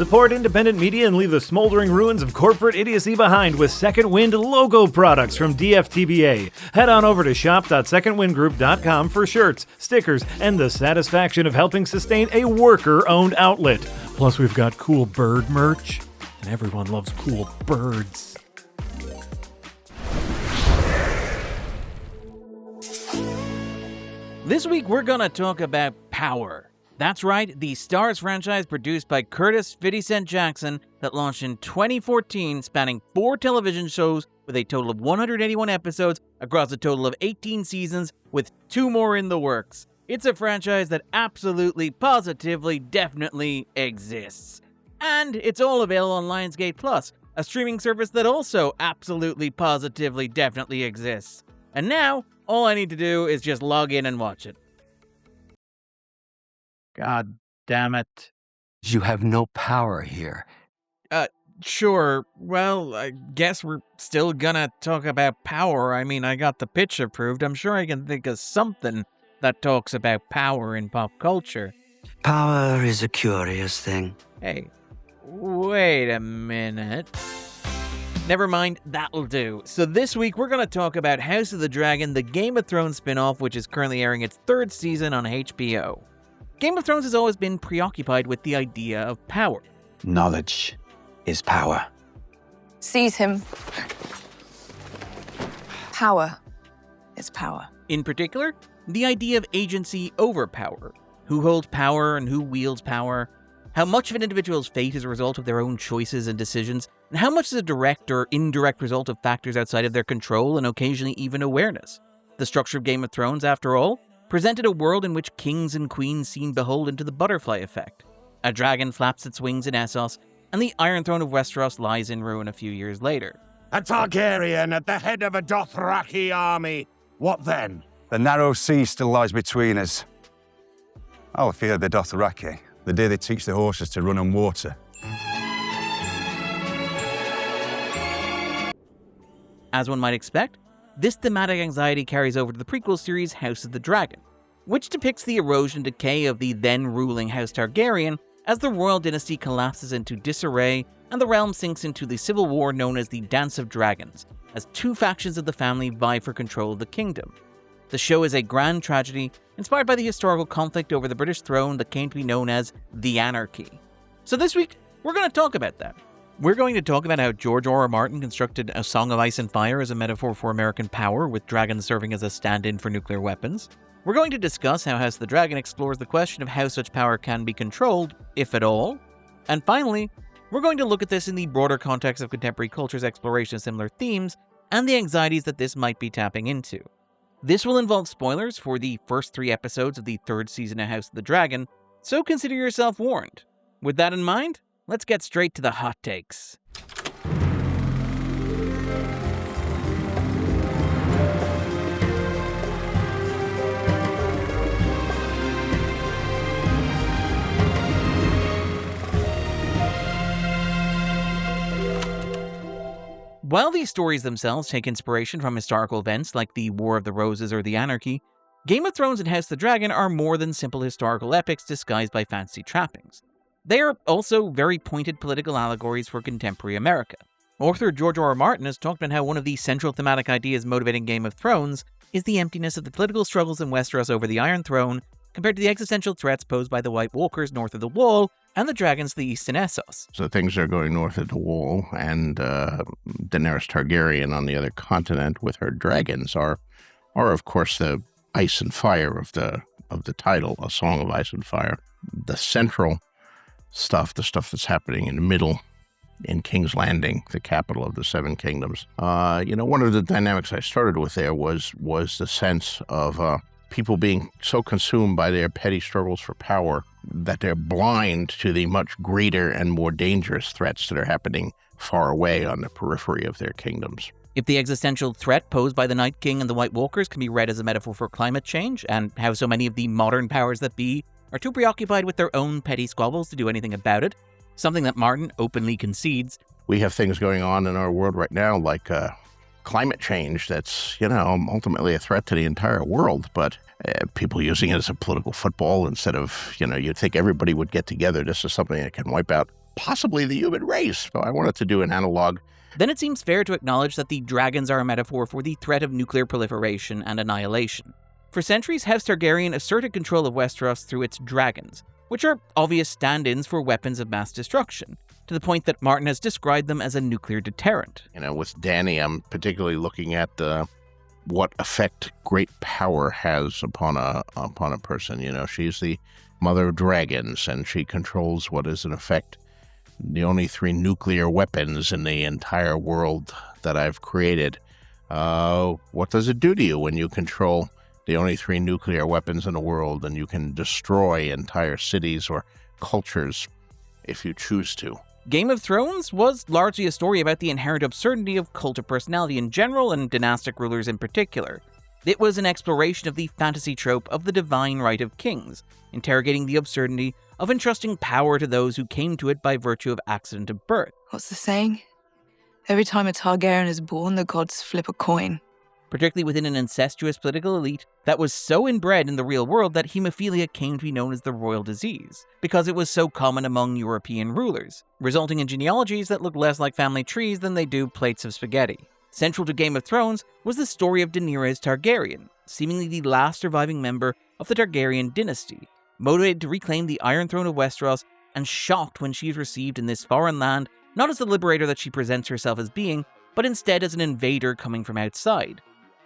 Support independent media and leave the smoldering ruins of corporate idiocy behind with Second Wind logo products from DFTBA. Head on over to shop.secondwindgroup.com for shirts, stickers, and the satisfaction of helping sustain a worker-owned outlet. Plus, we've got cool bird merch, and everyone loves cool birds. This week, we're gonna talk about Power. That's right, the Starz franchise produced by Curtis 50 Cent Jackson that launched in 2014, spanning 4 television shows with a total of 181 episodes across a total of 18 seasons, with 2 more in the works. It's a franchise that absolutely, positively, definitely exists. And it's all available on Lionsgate Plus, a streaming service that also absolutely, positively, definitely exists. And now, all I need to do is just log in and watch it. God damn it. You have no power here. Sure. Well, I guess we're still gonna talk about power. I mean, I got the pitch approved. I'm sure I can think of something that talks about power in pop culture. Power is a curious thing. Hey, wait a minute. Never mind, that'll do. So this week, we're gonna talk about House of the Dragon, the Game of Thrones spin-off, which is currently airing its 3rd season on HBO. Game of Thrones has always been preoccupied with the idea of power. Knowledge is power. Seize him. Power is power. In particular, the idea of agency over power. Who holds power and who wields power. How much of an individual's fate is a result of their own choices and decisions, and how much is a direct or indirect result of factors outside of their control and occasionally even awareness. The structure of Game of Thrones, after all, presented a world in which kings and queens seemed beholden to the butterfly effect. A dragon flaps its wings in Essos, and the Iron Throne of Westeros lies in ruin a few years later. A Targaryen at the head of a Dothraki army. What then? The narrow sea still lies between us. I'll fear the Dothraki, the day they teach the horses to run on water. As one might expect, this thematic anxiety carries over to the prequel series House of the Dragon, which depicts the erosion and decay of the then-ruling House Targaryen as the royal dynasty collapses into disarray and the realm sinks into the civil war known as the Dance of Dragons, as 2 factions of the family vie for control of the kingdom. The show is a grand tragedy inspired by the historical conflict over the British throne that came to be known as the Anarchy. So this week, we're going to talk about that. We're going to talk about how George R.R. Martin constructed A Song of Ice and Fire as a metaphor for American power, with dragons serving as a stand-in for nuclear weapons. We're going to discuss how House of the Dragon explores the question of how such power can be controlled, if at all. And finally, we're going to look at this in the broader context of contemporary culture's exploration of similar themes and the anxieties that this might be tapping into. This will involve spoilers for the first 3 episodes of the 3rd season of House of the Dragon, so consider yourself warned. With that in mind, let's get straight to the hot takes. While these stories themselves take inspiration from historical events like the War of the Roses or the Anarchy, Game of Thrones and House of the Dragon are more than simple historical epics disguised by fantasy trappings. They are also very pointed political allegories for contemporary America. Author George R.R. Martin has talked about how one of the central thematic ideas motivating Game of Thrones is the emptiness of the political struggles in Westeros over the Iron Throne compared to the existential threats posed by the White Walkers north of the Wall and the dragons to the east in Essos. So things are going north of the Wall, and Daenerys Targaryen on the other continent with her dragons are of course the ice and fire of the title, A Song of Ice and Fire. The central stuff, the stuff that's happening in the middle in King's Landing, the capital of the Seven Kingdoms. One of the dynamics I started with there was the sense of people being so consumed by their petty struggles for power that they're blind to the much greater and more dangerous threats that are happening far away on the periphery of their kingdoms. If the existential threat posed by the Night King and the White Walkers can be read as a metaphor for climate change, and how so many of the modern powers that be are too preoccupied with their own petty squabbles to do anything about it, something that Martin openly concedes. We have things going on in our world right now like climate change that's, ultimately a threat to the entire world, but people using it as a political football instead of, you'd think everybody would get together. This is something that can wipe out possibly the human race. So I wanted to do an analog. Then it seems fair to acknowledge that the dragons are a metaphor for the threat of nuclear proliferation and annihilation. For centuries, House Targaryen asserted control of Westeros through its dragons, which are obvious stand-ins for weapons of mass destruction, to the point that Martin has described them as a nuclear deterrent. With Dany, I'm particularly looking at what effect great power has upon a person. She's the mother of dragons, and she controls what is, in effect, the only 3 nuclear weapons in the entire world that I've created. What does it do to you when you control the only 3 nuclear weapons in the world, and you can destroy entire cities or cultures if you choose to? Game of Thrones was largely a story about the inherent absurdity of cult of personality in general and dynastic rulers in particular. It was an exploration of the fantasy trope of the divine right of kings, interrogating the absurdity of entrusting power to those who came to it by virtue of accident of birth. What's the saying? Every time a Targaryen is born, the gods flip a coin. Particularly within an incestuous political elite that was so inbred in the real world that hemophilia came to be known as the royal disease, because it was so common among European rulers, resulting in genealogies that look less like family trees than they do plates of spaghetti. Central to Game of Thrones was the story of Daenerys Targaryen, seemingly the last surviving member of the Targaryen dynasty, motivated to reclaim the Iron Throne of Westeros and shocked when she is received in this foreign land not as the liberator that she presents herself as being, but instead as an invader coming from outside.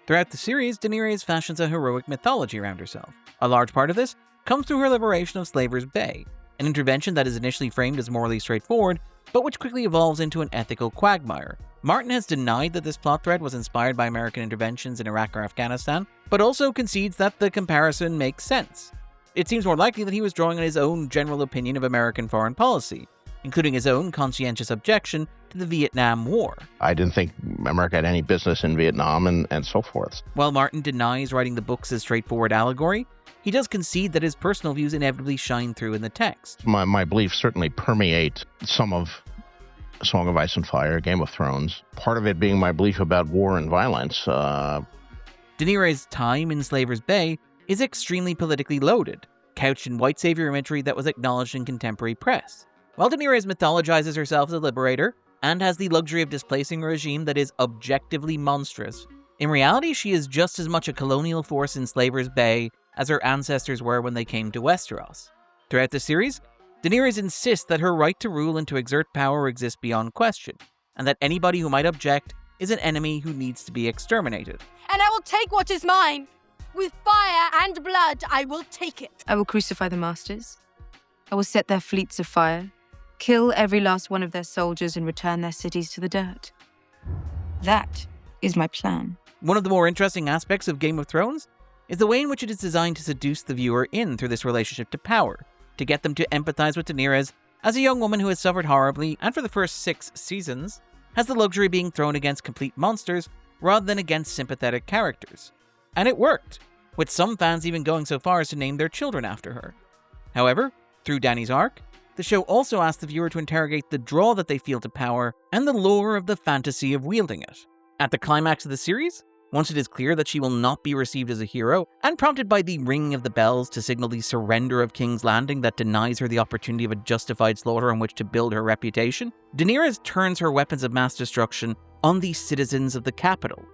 Throughout the series, Daenerys fashions a heroic mythology around herself. A large part of this comes through her liberation of Slaver's Bay, an intervention that is initially framed as morally straightforward, but which quickly evolves into an ethical quagmire. Martin has denied that this plot thread was inspired by American interventions in Iraq or Afghanistan, but also concedes that the comparison makes sense. It seems more likely that he was drawing on his own general opinion of American foreign policy, including his own conscientious objection to the Vietnam War. I didn't think America had any business in Vietnam and so forth. While Martin denies writing the books as straightforward allegory, he does concede that his personal views inevitably shine through in the text. My beliefs certainly permeate some of Song of Ice and Fire, Game of Thrones, part of it being my belief about war and violence. Daenerys' time in Slaver's Bay is extremely politically loaded, couched in white savior imagery that was acknowledged in contemporary press. While Daenerys mythologizes herself as a liberator, and has the luxury of displacing a regime that is objectively monstrous, in reality she is just as much a colonial force in Slaver's Bay as her ancestors were when they came to Westeros. Throughout the series, Daenerys insists that her right to rule and to exert power exists beyond question, and that anybody who might object is an enemy who needs to be exterminated. And I will take what is mine. With fire and blood, I will take it. I will crucify the masters. I will set their fleets afire, kill every last one of their soldiers, and return their cities to the dirt. That is my plan. One of the more interesting aspects of Game of Thrones is the way in which it is designed to seduce the viewer in through this relationship to power, to get them to empathize with Daenerys as a young woman who has suffered horribly and for the first 6 seasons has the luxury of being thrown against complete monsters rather than against sympathetic characters. And it worked, with some fans even going so far as to name their children after her. However, through Dany's arc, the show also asks the viewer to interrogate the draw that they feel to power and the lure of the fantasy of wielding it. At the climax of the series, once it is clear that she will not be received as a hero, and prompted by the ringing of the bells to signal the surrender of King's Landing that denies her the opportunity of a justified slaughter on which to build her reputation, Daenerys turns her weapons of mass destruction on the citizens of the capital.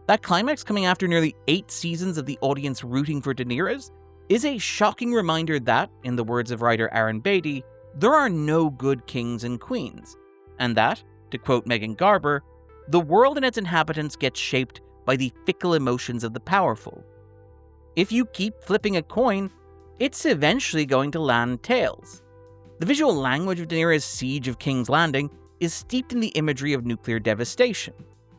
That climax, coming after nearly 8 seasons of the audience rooting for Daenerys, is a shocking reminder that, in the words of writer Aaron Beatty, there are no good kings and queens, and that, to quote Megan Garber, the world and its inhabitants get shaped by the fickle emotions of the powerful. If you keep flipping a coin, it's eventually going to land tails. The visual language of Daenerys' siege of King's Landing is steeped in the imagery of nuclear devastation,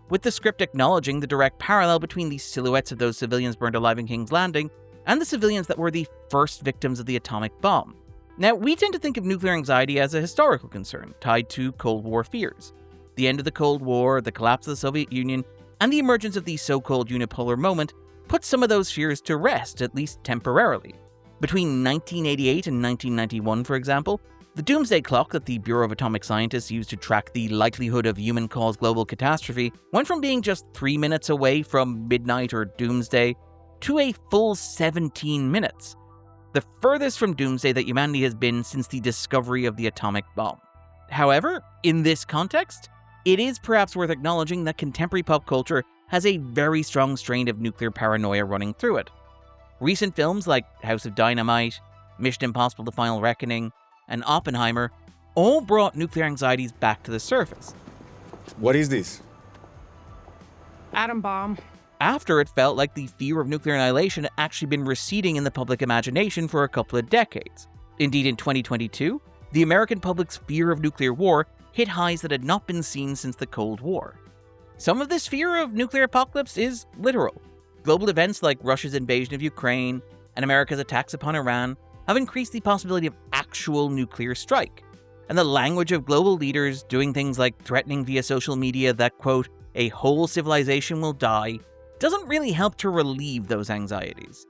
with the script acknowledging the direct parallel between the silhouettes of those civilians burned alive in King's Landing and the civilians that were the first victims of the atomic bomb. Now, we tend to think of nuclear anxiety as a historical concern tied to Cold War fears. The end of the Cold War, the collapse of the Soviet Union, and the emergence of the so-called unipolar moment put some of those fears to rest, at least temporarily. Between 1988 and 1991, for example, the doomsday clock that the Bureau of Atomic Scientists used to track the likelihood of human-caused global catastrophe went from being just 3 minutes away from midnight or doomsday to a full 17 minutes, the furthest from doomsday that humanity has been since the discovery of the atomic bomb. However, in this context, it is perhaps worth acknowledging that contemporary pop culture has a very strong strain of nuclear paranoia running through it. Recent films like House of Dynamite, Mission Impossible: The Final Reckoning, and Oppenheimer all brought nuclear anxieties back to the surface. What is this? Atom bomb. After it felt like the fear of nuclear annihilation had actually been receding in the public imagination for a couple of decades. Indeed, in 2022, the American public's fear of nuclear war hit highs that had not been seen since the Cold War. Some of this fear of nuclear apocalypse is literal. Global events like Russia's invasion of Ukraine and America's attacks upon Iran have increased the possibility of actual nuclear strike. And the language of global leaders doing things like threatening via social media that, quote, a whole civilization will die, doesn't really help to relieve those anxieties.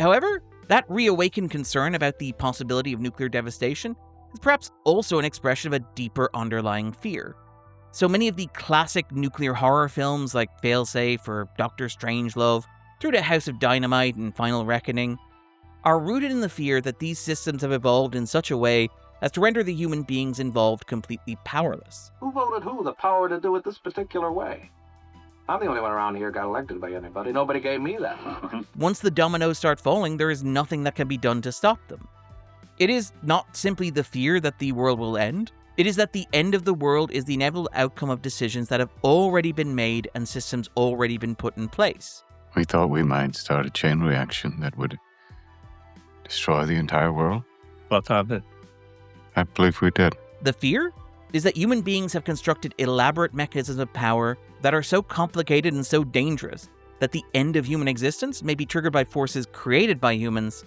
However, that reawakened concern about the possibility of nuclear devastation is perhaps also an expression of a deeper underlying fear. So many of the classic nuclear horror films like Failsafe or Doctor Strangelove, through to House of Dynamite and Final Reckoning, are rooted in the fear that these systems have evolved in such a way as to render the human beings involved completely powerless. Who voted who the power to do it this particular way? I'm the only one around here got elected by anybody. Nobody gave me that power. Once the dominoes start falling, there is nothing that can be done to stop them. It is not simply the fear that the world will end. It is that the end of the world is the inevitable outcome of decisions that have already been made and systems already been put in place. We thought we might start a chain reaction that would destroy the entire world. What happened? I believe we did. The fear is that human beings have constructed elaborate mechanisms of power that are so complicated and so dangerous that the end of human existence may be triggered by forces created by humans,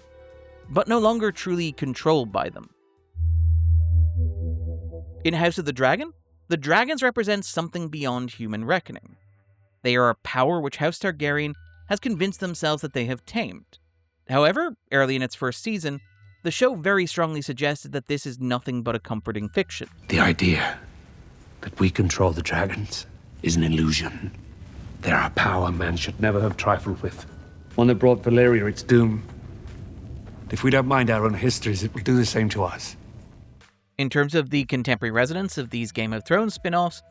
but no longer truly controlled by them. In House of the dragons represent something beyond human reckoning. They are a power which House Targaryen has convinced themselves that they have tamed. However, early in its first season, the show very strongly suggested that this is nothing but a comforting fiction. The idea that we control the dragons is an illusion. They are a power man should never have trifled with. One that brought Valyria its doom. If we don't mind our own histories, it will do the same to us. In terms of the contemporary resonance of these Game of Thrones spin-offs,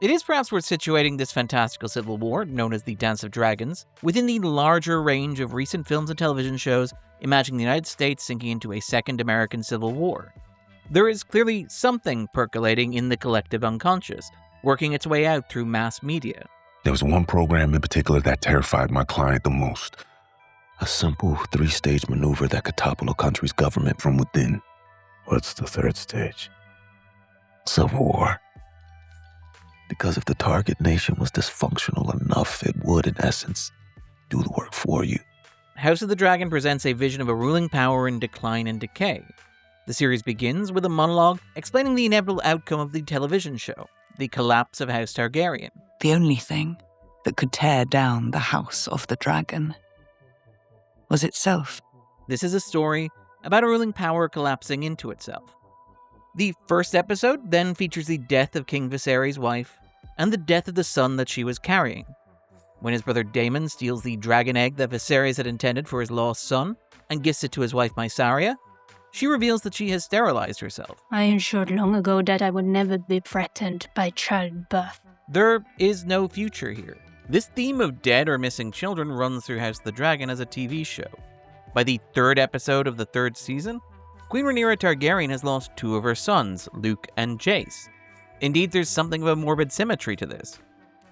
it is perhaps worth situating this fantastical civil war, known as the Dance of Dragons, within the larger range of recent films and television shows imagining the United States sinking into a second American Civil War. There is clearly something percolating in the collective unconscious, working its way out through mass media. There was one program in particular that terrified my client the most. A simple 3-stage maneuver that could topple a country's government from within. What's the third stage? Civil war. Because if the target nation was dysfunctional enough, it would, in essence, do the work for you. House of the Dragon presents a vision of a ruling power in decline and decay. The series begins with a monologue explaining the inevitable outcome of the television show, the collapse of House Targaryen. The only thing that could tear down the House of the Dragon was itself. This is a story about a ruling power collapsing into itself. The first episode then features the death of King Viserys' wife and the death of the son that she was carrying. When his brother Daemon steals the dragon egg that Viserys had intended for his lost son and gives it to his wife Mysaria, she reveals that she has sterilized herself. I ensured long ago that I would never be threatened by childbirth. There is no future here. This theme of dead or missing children runs through House of the Dragon as a TV show. By the third episode of the third season, Queen Rhaenyra Targaryen has lost 2 of her sons, Luke and Jace. Indeed, there's something of a morbid symmetry to this,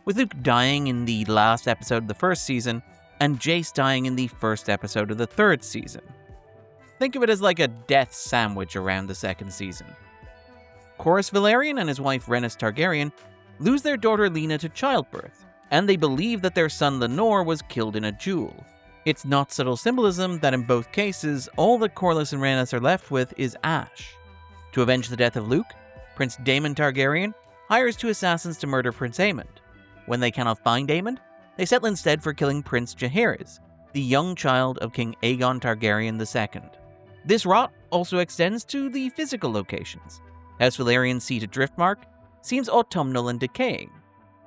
with Luke dying in the last episode of the first season, and Jace dying in the first episode of the third season. Think of it as like a death sandwich around the second season. Corlys Velaryon and his wife Rhaenys Targaryen lose their daughter Lena to childbirth, and they believe that their son Lenore was killed in a duel. It's not subtle symbolism that in both cases, all that Corlys and Rhaenys are left with is ash. To avenge the death of Luke, Prince Daemon Targaryen hires 2 assassins to murder Prince Aemond. When they cannot find Aemond, they settle instead for killing Prince Jaehaerys, the young child of King Aegon Targaryen II. This rot also extends to the physical locations. House Valyrian's seat at Driftmark seems autumnal and decaying.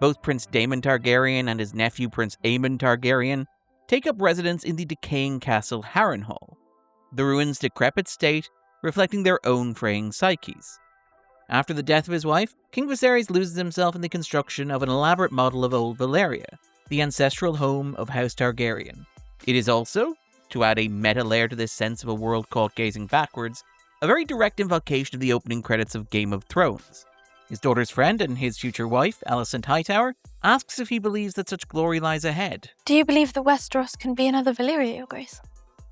Both Prince Daemon Targaryen and his nephew Prince Aemond Targaryen take up residence in the decaying castle Harrenhal, the ruins' decrepit state reflecting their own fraying psyches. After the death of his wife, King Viserys loses himself in the construction of an elaborate model of Old Valyria, the ancestral home of House Targaryen. It is also, to add a meta layer to this sense of a world caught gazing backwards, a very direct invocation of the opening credits of Game of Thrones. His daughter's friend and his future wife, Alicent Hightower, asks if he believes that such glory lies ahead. Do you believe the Westeros can be another Valyria, Your Grace?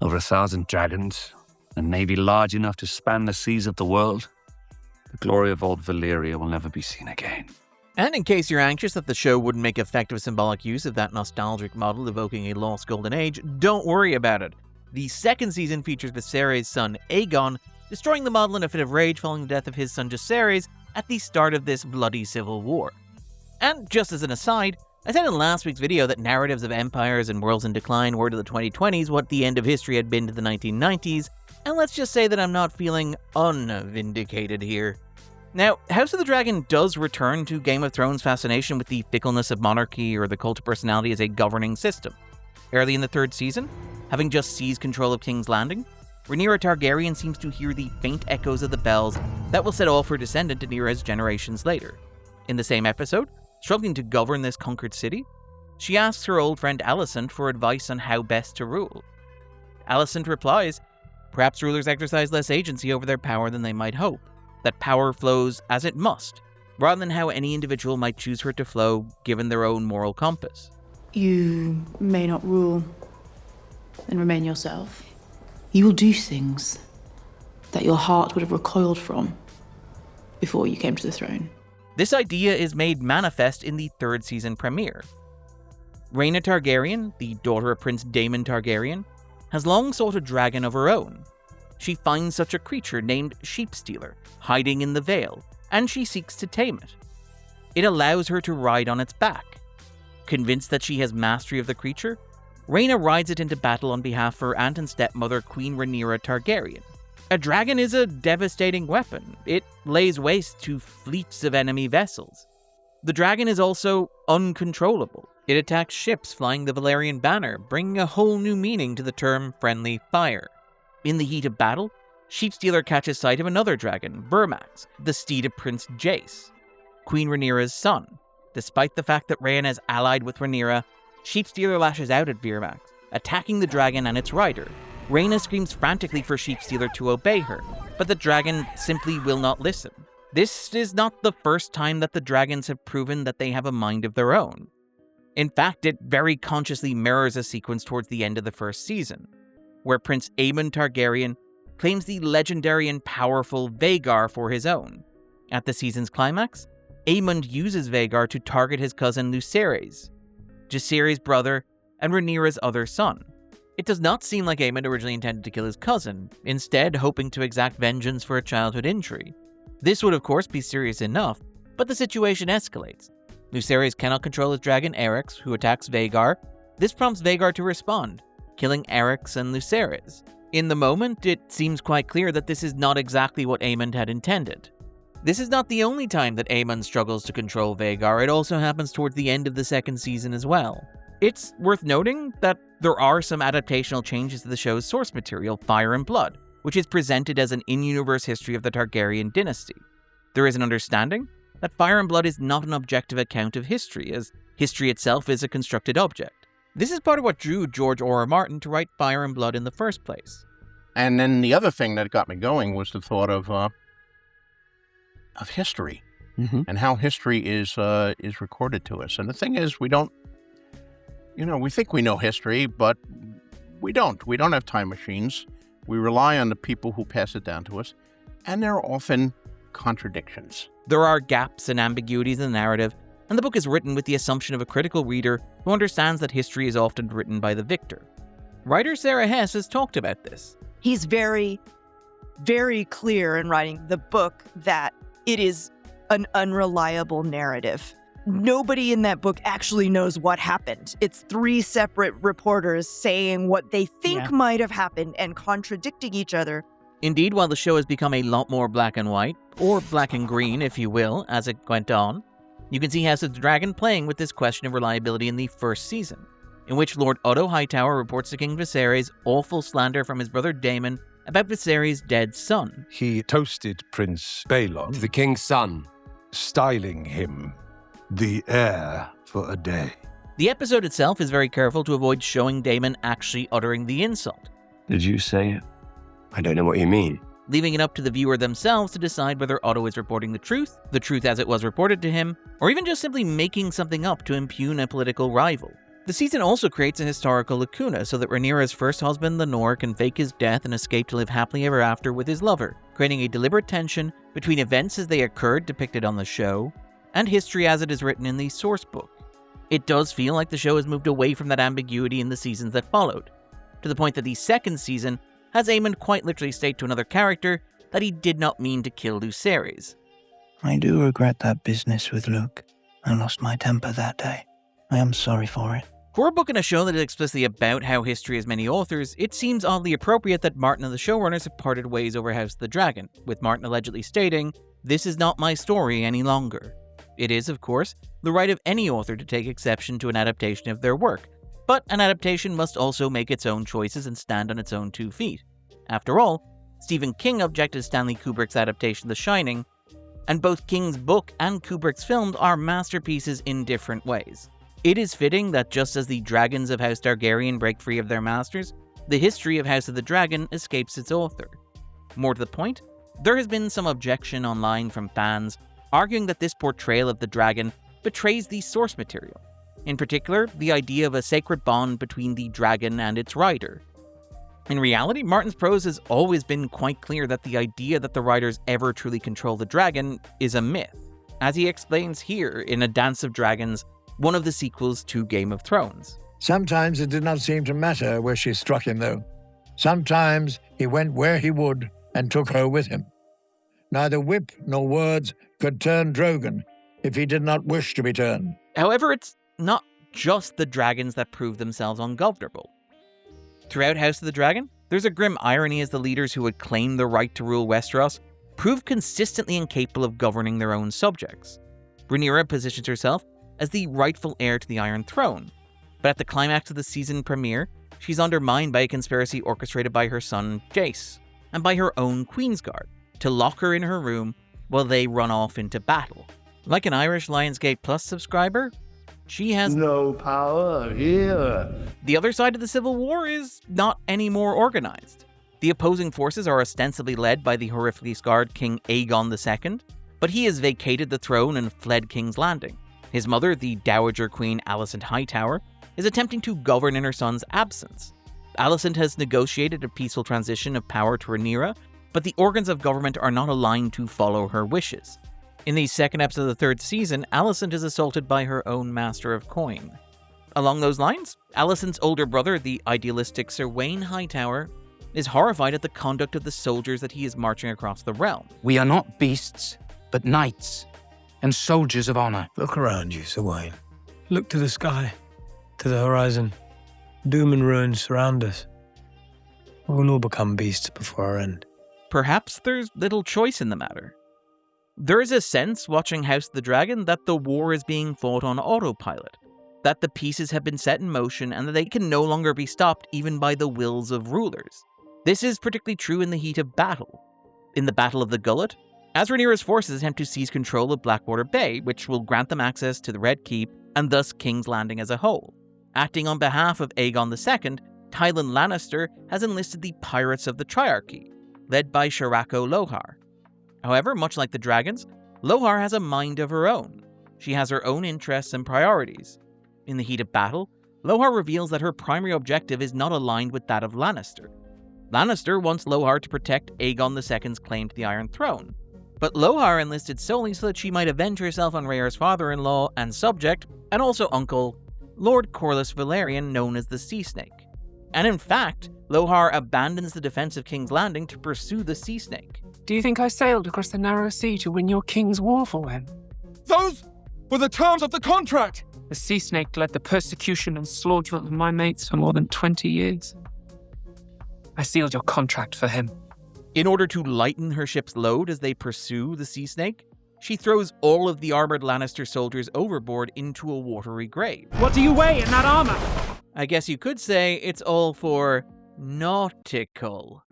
Over 1,000 dragons, a navy large enough to span the seas of the world. The glory of old Valyria will never be seen again. And in case you're anxious that the show wouldn't make effective symbolic use of that nostalgic model evoking a lost golden age, don't worry about it. The second season features Viserys' son Aegon destroying the model in a fit of rage following the death of his son Jacaerys at the start of this bloody civil war. And just as an aside, I said in last week's video that narratives of empires and worlds in decline were to the 2020s what the end of history had been to the 1990s, and let's just say that I'm not feeling unvindicated here. Now, House of the Dragon does return to Game of Thrones' fascination with the fickleness of monarchy or the cult of personality as a governing system. Early in the third season, having just seized control of King's Landing, Rhaenyra Targaryen seems to hear the faint echoes of the bells that will set off her descendant Daenerys generations later. In the same episode, struggling to govern this conquered city, she asks her old friend Alicent for advice on how best to rule. Alicent replies, perhaps rulers exercise less agency over their power than they might hope, that power flows as it must, rather than how any individual might choose for it to flow given their own moral compass. You may not rule and remain yourself. You will do things that your heart would have recoiled from before you came to the throne. This idea is made manifest in the third season premiere. Rhaena Targaryen, the daughter of Prince Daemon Targaryen, has long sought a dragon of her own. She finds such a creature named Sheepstealer hiding in the Vale, and she seeks to tame it. It allows her to ride on its back. Convinced that she has mastery of the creature, Rhaena rides it into battle on behalf of her aunt and stepmother Queen Rhaenyra Targaryen. A dragon is a devastating weapon. It lays waste to fleets of enemy vessels. The dragon is also uncontrollable. It attacks ships flying the Valyrian banner, bringing a whole new meaning to the term friendly fire. In the heat of battle, Sheepstealer catches sight of another dragon, Vermax, the steed of Prince Jace, Queen Rhaenyra's son. Despite the fact that Rhaena is allied with Rhaenyra, Sheepstealer lashes out at Vermax, attacking the dragon and its rider. Rhaena screams frantically for Sheepstealer to obey her, but the dragon simply will not listen. This is not the first time that the dragons have proven that they have a mind of their own. In fact, it very consciously mirrors a sequence towards the end of the first season, where Prince Aemon Targaryen claims the legendary and powerful Vhagar for his own. At the season's climax, Aemond uses Vhagar to target his cousin Lucerys, Jacaerys' brother and Rhaenyra's other son. It does not seem like Aemond originally intended to kill his cousin, instead hoping to exact vengeance for a childhood injury. This would of course be serious enough, but the situation escalates. Lucerys cannot control his dragon Eryx, who attacks Vhagar. This prompts Vhagar to respond, killing Eryx and Lucerys. In the moment, it seems quite clear that this is not exactly what Aemond had intended. This is not the only time that Aemond struggles to control Vhagar. It also happens towards the end of the second season as well. It's worth noting that there are some adaptational changes to the show's source material, Fire and Blood, which is presented as an in-universe history of the Targaryen dynasty. There is an understanding that Fire and Blood is not an objective account of history, as history itself is a constructed object. This is part of what drew George R. R. Martin to write Fire and Blood in the first place. And then the other thing that got me going was the thought of history and how history is recorded to us. And the thing is, we don't, we think we know history, but we don't. We don't have time machines. We rely on the people who pass it down to us, and there are often contradictions. There are gaps and ambiguities in the narrative, and the book is written with the assumption of a critical reader who understands that history is often written by the victor. Writer Sarah Hess has talked about this. He's very, very clear in writing the book that it is an unreliable narrative. Nobody in that book actually knows what happened. It's 3 separate reporters saying what they think might have happened and contradicting each other. Indeed, while the show has become a lot more black and white, or black and green, if you will, as it went on, you can see House of the Dragon playing with this question of reliability in the first season, in which Lord Otto Hightower reports to King Viserys awful slander from his brother Daemon about Viserys' dead son. He toasted Prince Balon, The king's son. styling him the heir for a day. The episode itself is very careful to avoid showing Daemon actually uttering the insult, Did you say it? I don't know what you mean. leaving it up to the viewer themselves to decide whether Otto is reporting the truth as it was reported to him, or even just simply making something up to impugn a political rival. The season also creates a historical lacuna so that Rhaenyra's first husband, Lenore, can fake his death and escape to live happily ever after with his lover, creating a deliberate tension between events as they occurred depicted on the show, and history as it is written in the source book. It does feel like the show has moved away from that ambiguity in the seasons that followed, to the point that the second season has Aemond quite literally state to another character that he did not mean to kill Lucerys. I do regret that business with Luke. I lost my temper that day. I am sorry for it. For a book and a show that is explicitly about how history has many authors, it seems oddly appropriate that Martin and the showrunners have parted ways over House of the Dragon, with Martin allegedly stating, "This is not my story any longer." It is, of course, the right of any author to take exception to an adaptation of their work, but an adaptation must also make its own choices and stand on its own 2 feet. After all, Stephen King objected to Stanley Kubrick's adaptation of The Shining, and both King's book and Kubrick's film are masterpieces in different ways. It is fitting that just as the dragons of House Targaryen break free of their masters, the history of House of the Dragon escapes its author. More to the point, there has been some objection online from fans arguing that this portrayal of the dragon betrays the source material. In particular, the idea of a sacred bond between the dragon and its rider. In reality, Martin's prose has always been quite clear that the idea that the riders ever truly control the dragon is a myth, as he explains here in A Dance of Dragons, one of the sequels to Game of Thrones. Sometimes it did not seem to matter where she struck him, though. Sometimes he went where he would and took her with him. Neither whip nor words could turn Drogon if he did not wish to be turned. However, it's not just the dragons that prove themselves ungovernable. Throughout House of the Dragon, there's a grim irony as the leaders who would claim the right to rule Westeros prove consistently incapable of governing their own subjects. Rhaenyra positions herself as the rightful heir to the Iron Throne, but at the climax of the season premiere, she's undermined by a conspiracy orchestrated by her son Jace, and by her own Queensguard, to lock her in her room while they run off into battle. Like an Irish Lionsgate Plus subscriber, she has no power here. The other side of the Civil War is not any more organized. The opposing forces are ostensibly led by the horrifically scarred King Aegon II, but he has vacated the throne and fled King's Landing. His mother, the Dowager Queen Alicent Hightower, is attempting to govern in her son's absence. Alicent has negotiated a peaceful transition of power to Rhaenyra, but the organs of government are not aligned to follow her wishes. In the second episode of the third season, Alicent is assaulted by her own Master of Coin. Along those lines, Alicent's older brother, the idealistic Sir Wayne Hightower, is horrified at the conduct of the soldiers that he is marching across the realm. We are not beasts, but knights and soldiers of honor. Look around you, Sir Wayne. Look to the sky, to the horizon. Doom and ruin surround us. We will all become beasts before our end. Perhaps there's little choice in the matter. There is a sense, watching House of the Dragon, that the war is being fought on autopilot, that the pieces have been set in motion and that they can no longer be stopped even by the wills of rulers. This is particularly true in the heat of battle. In the Battle of the Gullet, as Rhaenyra's forces attempt to seize control of Blackwater Bay, which will grant them access to the Red Keep and thus King's Landing as a whole. Acting on behalf of Aegon II, Tywin Lannister has enlisted the Pirates of the Triarchy, led by Shirako Lohar. However, much like the dragons, Lohar has a mind of her own. She has her own interests and priorities. In the heat of battle, Lohar reveals that her primary objective is not aligned with that of Lannister. Lannister wants Lohar to protect Aegon II's claim to the Iron Throne, but Lohar enlisted solely so that she might avenge herself on Rhaenyra's father-in-law and subject, and also uncle, Lord Corlys Velaryon, known as the Sea Snake. And in fact, Lohar abandons the defense of King's Landing to pursue the Sea Snake. Do you think I sailed across the narrow sea to win your king's war for him? Those were the terms of the contract! The Sea Snake led the persecution and slaughter of my mates for more than 20 years. I sealed your contract for him. In order to lighten her ship's load as they pursue the Sea Snake, she throws all of the armored Lannister soldiers overboard into a watery grave. What do you weigh in that armor? I guess you could say it's all for nautical.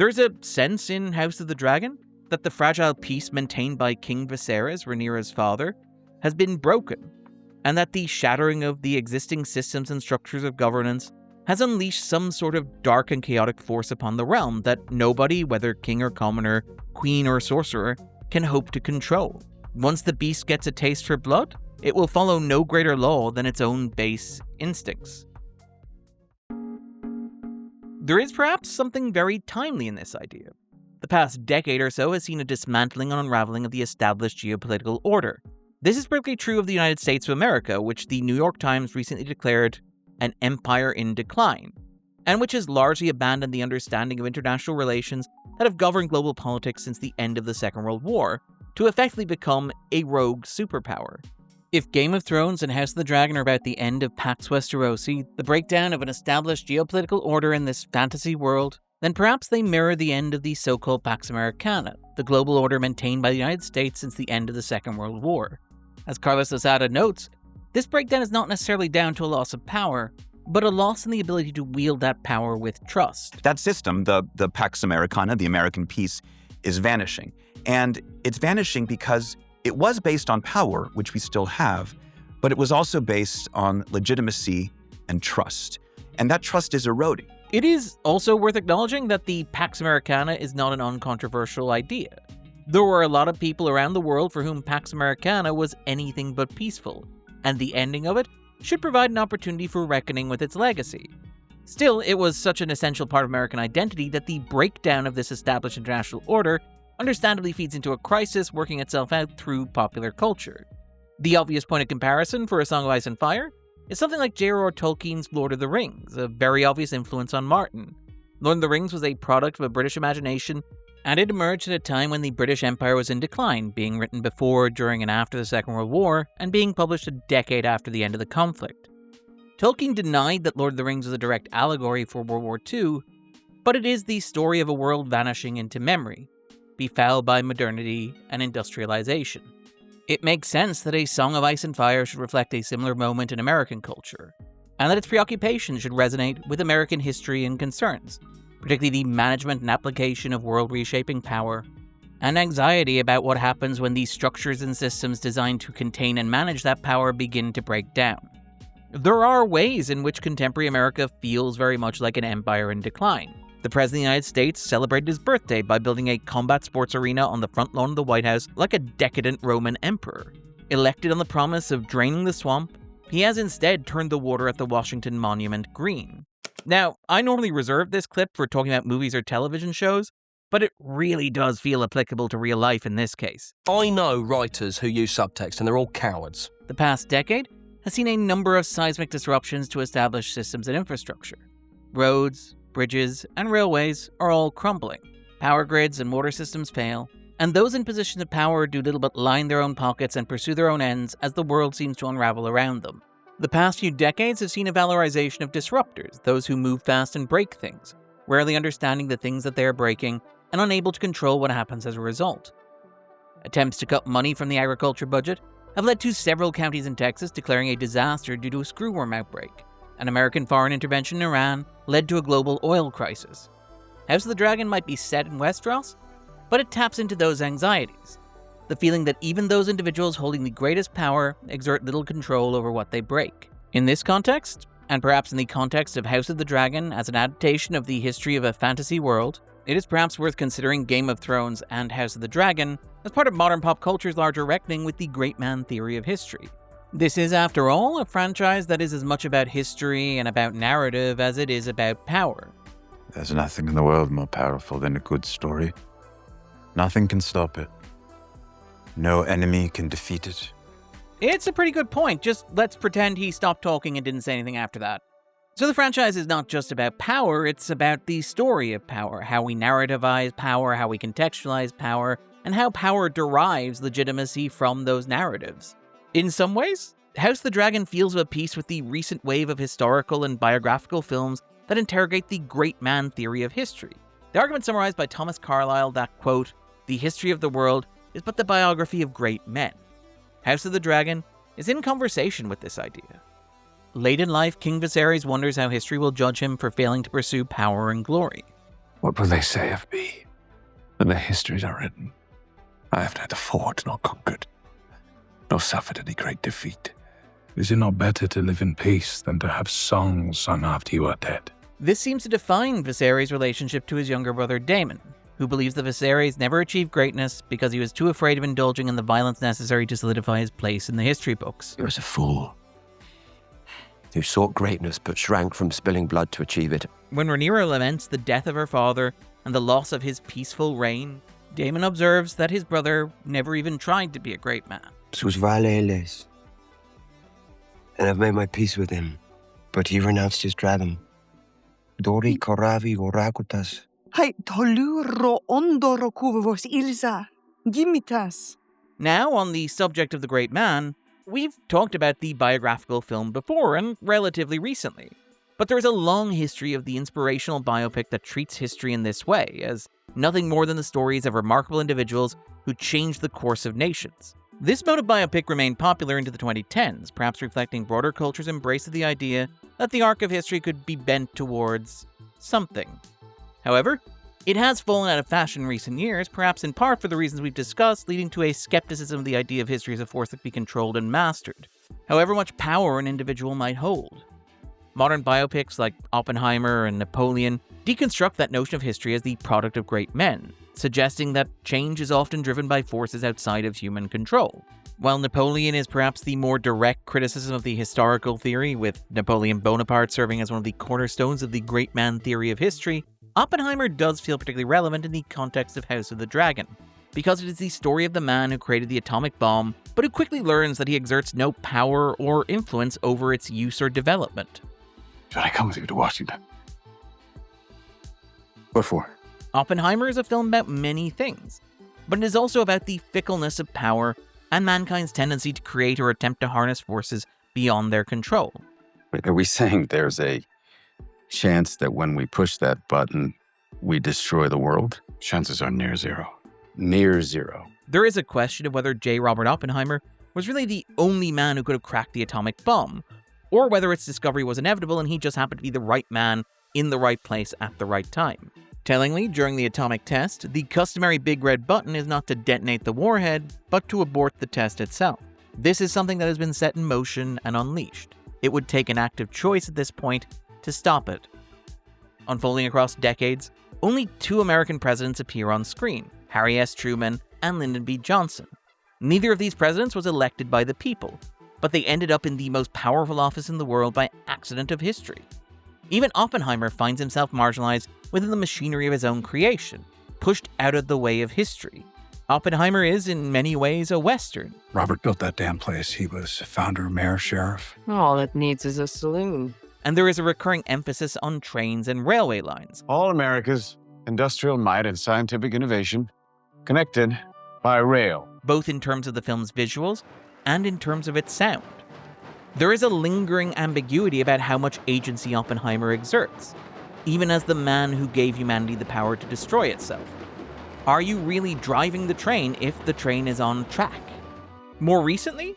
There's a sense in House of the Dragon that the fragile peace maintained by King Viserys, Rhaenyra's father, has been broken, and that the shattering of the existing systems and structures of governance has unleashed some sort of dark and chaotic force upon the realm that nobody, whether king or commoner, queen or sorcerer, can hope to control. Once the beast gets a taste for blood, it will follow no greater law than its own base instincts. There is perhaps something very timely in this idea. The past decade or so has seen a dismantling and unraveling of the established geopolitical order. This is particularly true of the United States of America, which the New York Times recently declared an empire in decline, and which has largely abandoned the understanding of international relations that have governed global politics since the end of the Second World War, to effectively become a rogue superpower. If Game of Thrones and House of the Dragon are about the end of Pax Westerosi, the breakdown of an established geopolitical order in this fantasy world, then perhaps they mirror the end of the so-called Pax Americana, the global order maintained by the United States since the end of the Second World War. As Carlos Lozada notes, this breakdown is not necessarily down to a loss of power, but a loss in the ability to wield that power with trust. That system, the Pax Americana, the American peace, is vanishing. And it's vanishing because it was based on power, which we still have, but it was also based on legitimacy and trust. And that trust is eroding. It is also worth acknowledging that the Pax Americana is not an uncontroversial idea. There were a lot of people around the world for whom Pax Americana was anything but peaceful, and the ending of it should provide an opportunity for reckoning with its legacy. Still, it was such an essential part of American identity that the breakdown of this established international order understandably feeds into a crisis working itself out through popular culture. The obvious point of comparison for A Song of Ice and Fire is something like J.R.R. Tolkien's Lord of the Rings, a very obvious influence on Martin. Lord of the Rings was a product of a British imagination, and it emerged at a time when the British Empire was in decline, being written before, during, and after the Second World War, and being published a decade after the end of the conflict. Tolkien denied that Lord of the Rings was a direct allegory for World War II, but it is the story of a world vanishing into memory, befouled by modernity and industrialization. It makes sense that A Song of Ice and Fire should reflect a similar moment in American culture, and that its preoccupations should resonate with American history and concerns, particularly the management and application of world-reshaping power, and anxiety about what happens when these structures and systems designed to contain and manage that power begin to break down. There are ways in which contemporary America feels very much like an empire in decline. The President of the United States celebrated his birthday by building a combat sports arena on the front lawn of the White House like a decadent Roman emperor. Elected on the promise of draining the swamp, he has instead turned the water at the Washington Monument green. Now, I normally reserve this clip for talking about movies or television shows, but it really does feel applicable to real life in this case. I know writers who use subtext, and they're all cowards. The past decade has seen a number of seismic disruptions to established systems and infrastructure. Roads, bridges, and railways are all crumbling. Power grids and water systems fail, and those in positions of power do little but line their own pockets and pursue their own ends as the world seems to unravel around them. The past few decades have seen a valorization of disruptors, those who move fast and break things, rarely understanding the things that they are breaking and unable to control what happens as a result. Attempts to cut money from the agriculture budget have led to several counties in Texas declaring a disaster due to a screwworm outbreak. An American foreign intervention in Iran led to a global oil crisis. House of the Dragon might be set in Westeros, but it taps into those anxieties. The feeling that even those individuals holding the greatest power exert little control over what they break. In this context, and perhaps in the context of House of the Dragon as an adaptation of the history of a fantasy world, it is perhaps worth considering Game of Thrones and House of the Dragon as part of modern pop culture's larger reckoning with the great man theory of history. This is, after all, a franchise that is as much about history and about narrative as it is about power. There's nothing in the world more powerful than a good story. Nothing can stop it. No enemy can defeat it. It's a pretty good point, just let's pretend he stopped talking and didn't say anything after that. So the franchise is not just about power, it's about the story of power, how we narrativize power, how we contextualize power, and how power derives legitimacy from those narratives. In some ways, House of the Dragon feels of a piece with the recent wave of historical and biographical films that interrogate the great man theory of history. The argument summarized by Thomas Carlyle that, quote, "The history of the world is but the biography of great men." House of the Dragon is in conversation with this idea. Late in life, King Viserys wonders how history will judge him for failing to pursue power and glory. What will they say of me when their histories are written? I have neither fought nor conquered, nor suffered any great defeat. Is it not better to live in peace than to have songs sung after you are dead? This seems to define Viserys' relationship to his younger brother Daemon, who believes that Viserys never achieved greatness because he was too afraid of indulging in the violence necessary to solidify his place in the history books. He was a fool who sought greatness but shrank from spilling blood to achieve it. When Rhaenyra laments the death of her father and the loss of his peaceful reign, Daemon observes that his brother never even tried to be a great man. Sus valeles, and I've made my peace with him, but he renounced his dragon. Dori koravi orakutas. Hai toluro ondoro kuvos ilza. Gimitas. Now, on the subject of the great man, we've talked about the biographical film before, and relatively recently. But there is a long history of the inspirational biopic that treats history in this way, as nothing more than the stories of remarkable individuals who changed the course of nations. This mode of biopic remained popular into the 2010s, perhaps reflecting broader culture's embrace of the idea that the arc of history could be bent towards something. However, it has fallen out of fashion in recent years, perhaps in part for the reasons we've discussed, leading to a skepticism of the idea of history as a force that can be controlled and mastered, however much power an individual might hold. Modern biopics like Oppenheimer and Napoleon deconstruct that notion of history as the product of great men, suggesting that change is often driven by forces outside of human control. While Napoleon is perhaps the more direct criticism of the historical theory, with Napoleon Bonaparte serving as one of the cornerstones of the great man theory of history, Oppenheimer does feel particularly relevant in the context of House of the Dragon, because it is the story of the man who created the atomic bomb, but who quickly learns that he exerts no power or influence over its use or development. Should I come with you to Washington? What for? Oppenheimer is a film about many things, but it is also about the fickleness of power and mankind's tendency to create or attempt to harness forces beyond their control. Wait, are we saying there's a chance that when we push that button, we destroy the world? Chances are near zero. Near zero. There is a question of whether J. Robert Oppenheimer was really the only man who could have cracked the atomic bomb, or whether its discovery was inevitable and he just happened to be the right man in the right place at the right time. Tellingly, during the atomic test, the customary big red button is not to detonate the warhead, but to abort the test itself. This is something that has been set in motion and unleashed. It would take an active choice at this point to stop it. Unfolding across decades, only 2 American presidents appear on screen, Harry S. Truman and Lyndon B. Johnson. Neither of these presidents was elected by the people, but they ended up in the most powerful office in the world by accident of history. Even Oppenheimer finds himself marginalized within the machinery of his own creation, pushed out of the way of history. Oppenheimer is, in many ways, a Western. Robert built that damn place. He was founder, mayor, sheriff. All it needs is a saloon. And there is a recurring emphasis on trains and railway lines. All America's industrial might and scientific innovation connected by rail. Both in terms of the film's visuals and in terms of its sound. There is a lingering ambiguity about how much agency Oppenheimer exerts, even as the man who gave humanity the power to destroy itself. Are you really driving the train if the train is on track? More recently,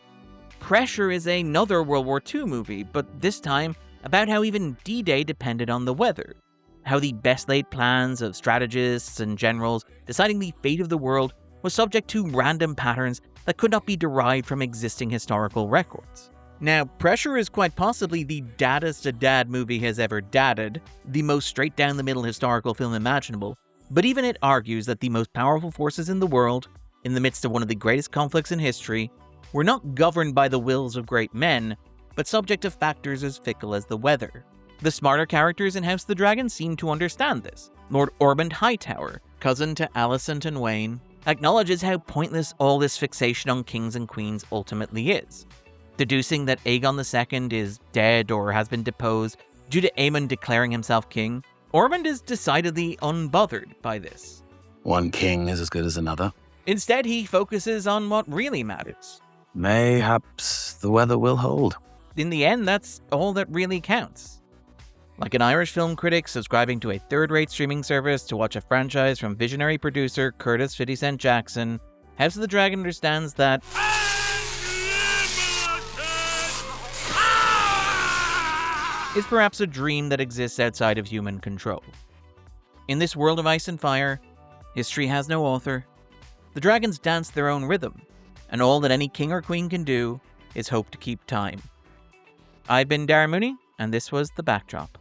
Pressure is another World War II movie, but this time about how even D-Day depended on the weather. How the best laid plans of strategists and generals deciding the fate of the world was subject to random patterns that could not be derived from existing historical records. Now, Pressure is quite possibly the daddest a dad movie has ever dadded, the most straight-down-the-middle historical film imaginable, but even it argues that the most powerful forces in the world, in the midst of one of the greatest conflicts in history, were not governed by the wills of great men, but subject to factors as fickle as the weather. The smarter characters in House of the Dragon seem to understand this. Lord Ormond Hightower, cousin to Alicent and Wayne, acknowledges how pointless all this fixation on kings and queens ultimately is. Deducing that Aegon II is dead or has been deposed due to Aemon declaring himself king, Ormond is decidedly unbothered by this. One king is as good as another. Instead, he focuses on what really matters. Mayhaps the weather will hold. In the end, that's all that really counts. Like an Irish film critic subscribing to a third-rate streaming service to watch a franchise from visionary producer Curtis 50 Cent Jackson, House of the Dragon understands that is perhaps a dream that exists outside of human control. In this world of ice and fire, history has no author. The dragons dance their own rhythm, and all that any king or queen can do is hope to keep time. I've been Darren Mooney, and this was The Backdrop.